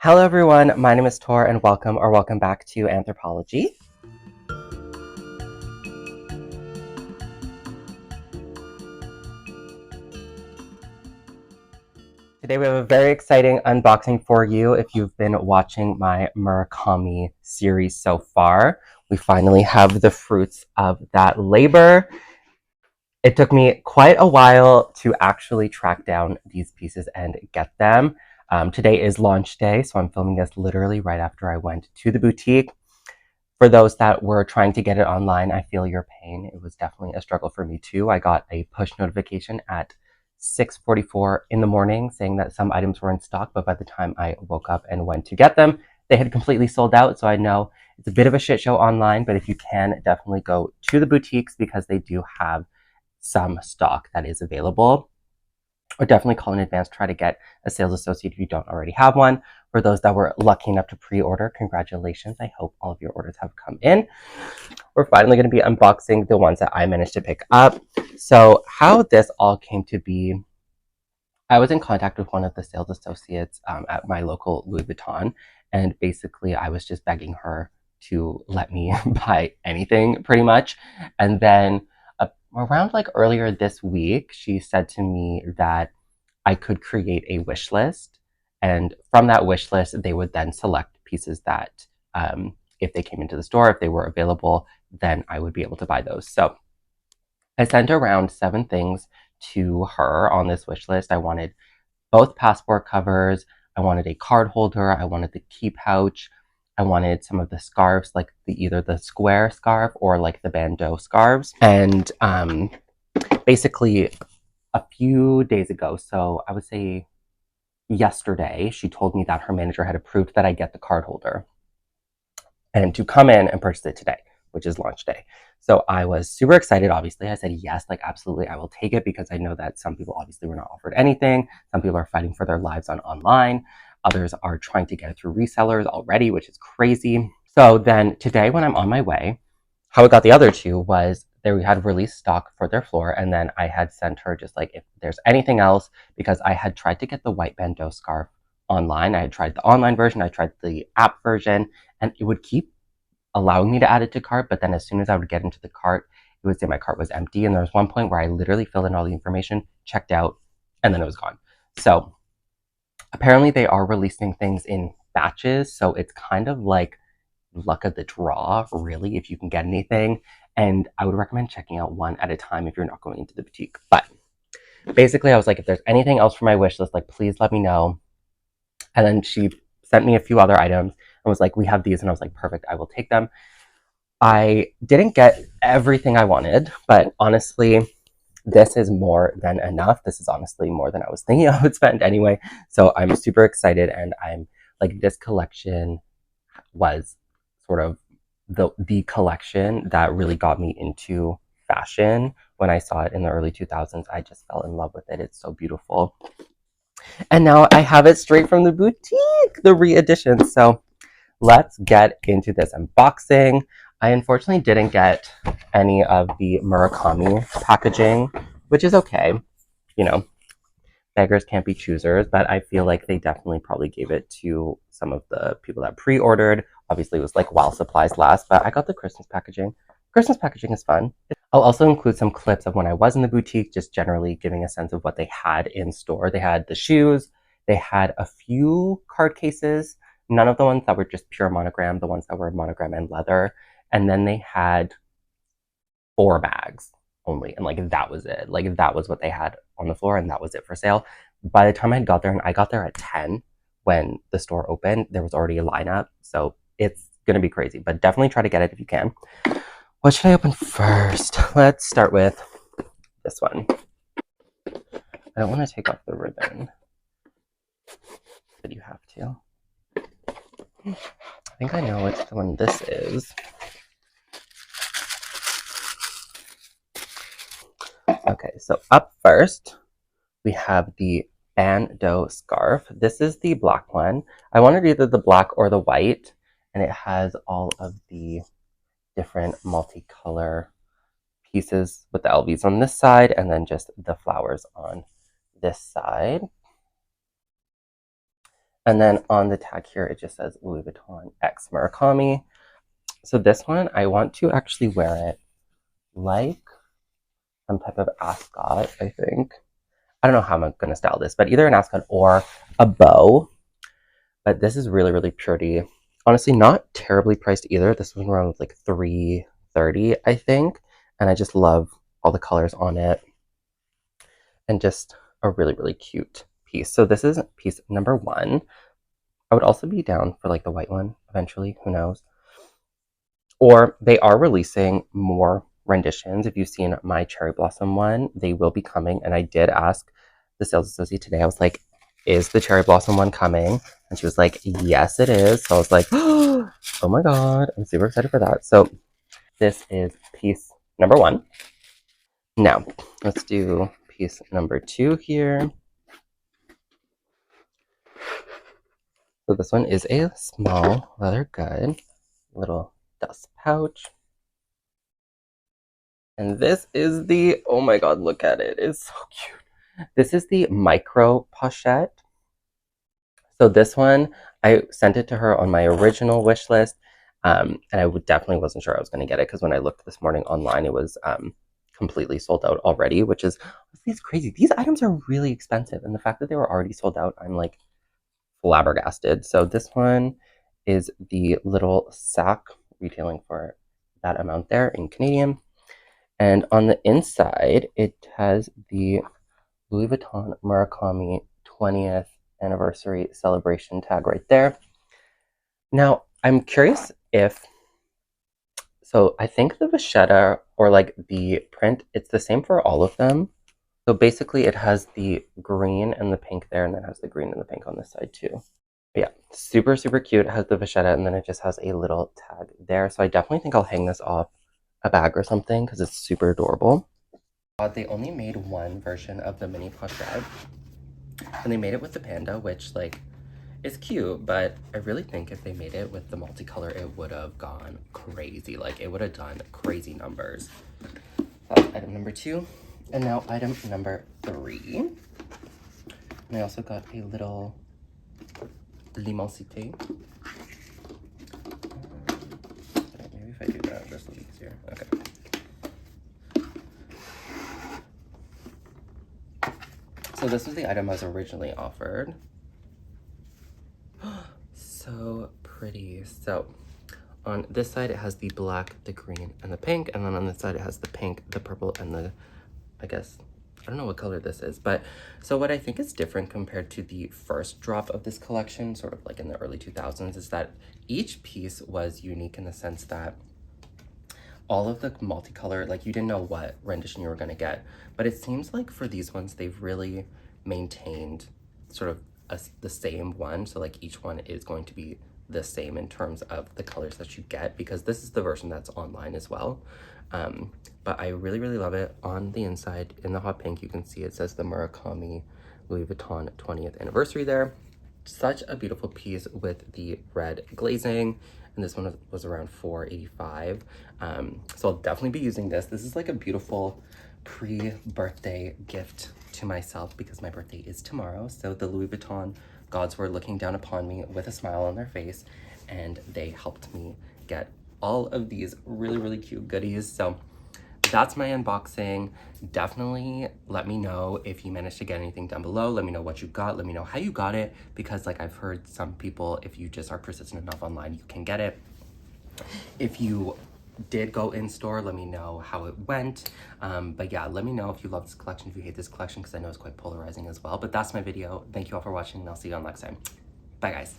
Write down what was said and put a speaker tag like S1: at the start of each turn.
S1: Hello everyone, my name is Tor and welcome back to Anthropology. Today we have a very exciting unboxing for you. If you've been watching my Murakami series so far, we finally have the fruits of that labor. It took me quite a while to actually track down these pieces and get them. Today is launch day, so I'm filming this literally right after I went to the boutique. For those that were trying to get it online, I feel your pain. It was definitely a struggle for me too. I got a push notification at 6:44 in the morning saying that some items were in stock, but by the time I woke up and went to get them, they had completely sold out. So I know it's a bit of a shit show online, but if you can, definitely go to the boutiques because they do have some stock that is available. Or definitely call in advance, try to get a sales associate if you don't already have one. For those that were lucky enough to pre-order, congratulations. I hope all of your orders have come in. We're finally going to be unboxing the ones that I managed to pick up. So how this all came to be, I was in contact with one of the sales associates at my local Louis Vuitton, and basically I was just begging her to let me buy anything pretty much. And then around like earlier this week, she said to me that I could create a wish list, and from that wish list, they would then select pieces that, if they came into the store, if they were available, then I would be able to buy those. So I sent around 7 things to her on this wish list. I wanted both passport covers. I wanted a card holder. I wanted the key pouch. I wanted some of the scarves, like either the square scarf or like the bandeau scarves. And basically, a few days ago, so I would say yesterday, she told me that her manager had approved that I get the card holder and to come in and purchase it today, which is launch day. So I was super excited. Obviously, I said yes, like absolutely, I will take it because I know that some people obviously were not offered anything. Some people are fighting for their lives online. Others are trying to get it through resellers already, which is crazy. So then today, when I'm on my way, how I got the other two was they had released stock for their floor, and then I had sent her just like if there's anything else, because I had tried to get the white bandeau scarf online. I had tried the online version, I tried the app version, and it would keep allowing me to add it to cart, but then as soon as I would get into the cart, it would say my cart was empty. And there was one point where I literally filled in all the information, checked out, and then it was gone. So apparently they are releasing things in batches, so it's kind of like luck of the draw, really, if you can get anything. And I would recommend checking out one at a time if you're not going into the boutique. But basically, I was like, if there's anything else for my wish list, like, please let me know. And then she sent me a few other items and was like, we have these. And I was like, perfect, I will take them. I didn't get everything I wanted, but honestly, this is more than enough. This is honestly more than I was thinking I would spend anyway. So I'm super excited, and I'm like, this collection was sort of the collection that really got me into fashion. When I saw it in the early 2000s, I just fell in love with it. It's so beautiful. And now I have it straight from the boutique, the re-edition. So let's get into this unboxing. I unfortunately didn't get any of the Murakami packaging, which is okay. You know, beggars can't be choosers, but I feel like they definitely probably gave it to some of the people that pre-ordered. Obviously, it was like while supplies last, but I got the Christmas packaging. Christmas packaging is fun. I'll also include some clips of when I was in the boutique, just generally giving a sense of what they had in store. They had the shoes, they had a few card cases, none of the ones that were just pure monogram, the ones that were monogram and leather. And then they had 4 bags only. And like that was it. Like that was what they had on the floor and that was it for sale. By the time I got there, and I got there at 10 when the store opened, there was already a lineup. So it's going to be crazy, but definitely try to get it if you can. What should I open first? Let's start with this one. I don't want to take off the ribbon, but you have to. I think I know which one this is. Okay, so up first, we have the bandeau scarf. This is the black one. I wanted either the black or the white, and it has all of the different multicolor pieces with the LVs on this side and then just the flowers on this side. And then on the tag here, it just says Louis Vuitton X Murakami. So this one, I want to actually wear it like some type of ascot, I think. I don't know how I'm going to style this, but either an ascot or a bow. But this is really, really pretty. Honestly, not terribly priced either. This was around like $330, I think. And I just love all the colors on it. And just a really, really cute piece. So this is piece number 1. I would also be down for like the white one eventually. Who knows? Or they are releasing more renditions. If you've seen my cherry blossom one, they will be coming. And I did ask the sales associate today, I was like, is the cherry blossom one coming? And she was like, yes, it is. So I was like, oh my God, I'm super excited for that. So this is piece number 1. Now, let's do piece number 2 here. So this one is a small leather good, little dust pouch. And this is the, oh my God, look at it. It's so cute. This is the micro pochette. So this one, I sent it to her on my original wish list. And I definitely wasn't sure I was going to get it because when I looked this morning online, it was completely sold out already, which is it's crazy. These items are really expensive. And the fact that they were already sold out, I'm like flabbergasted. So this one is the little sack retailing for that amount there in Canadian. And on the inside, it has the Louis Vuitton Murakami 20th anniversary celebration tag right there. Now, I'm curious if, so I think the vachetta or like the print, it's the same for all of them. So basically it has the green and the pink there, and then it has the green and the pink on this side too. But yeah, super, super cute. It has the vachetta, and then it just has a little tag there. So I definitely think I'll hang this off a bag or something because it's super adorable. They only made one version of the mini pochette, and they made it with the panda, which like is cute, but I really think if they made it with the multicolor, it would have gone crazy. Like it would have done crazy numbers. Item number 2, and now item number 3. And I also got a little L'Immensité. Maybe if I do that, this will be easier. Okay. So this was the item I was originally offered. So pretty. So on this side, it has the black, the green, and the pink. And then on this side, it has the pink, the purple, and the, I guess, I don't know what color this is. But so what I think is different compared to the first drop of this collection, sort of like in the early 2000s, is that each piece was unique in the sense that all of the multicolor, like you didn't know what rendition you were going to get. But it seems like for these ones, they've really maintained sort of the same one. So like each one is going to be the same in terms of the colors that you get, because this is the version that's online as well. But I really, really love it. On the inside, in the hot pink, you can see it says the Murakami Louis Vuitton 20th anniversary there. Such a beautiful piece with the red glazing, and this one was around $485. So I'll definitely be using this. This is like a beautiful pre-birthday gift to myself because my birthday is tomorrow. So the Louis Vuitton gods were looking down upon me with a smile on their face, and they helped me get all of these really, really cute goodies. So that's my unboxing. Definitely let me know if you managed to get anything down below. Let me know what you got. Let me know how you got it, because like I've heard some people, if you just are persistent enough online, you can get it. If you did go in store, let me know how it went. But yeah, let me know if you love this collection, if you hate this collection, because I know it's quite polarizing as well. But that's my video. Thank you all for watching, and I'll see you on next time. Bye guys.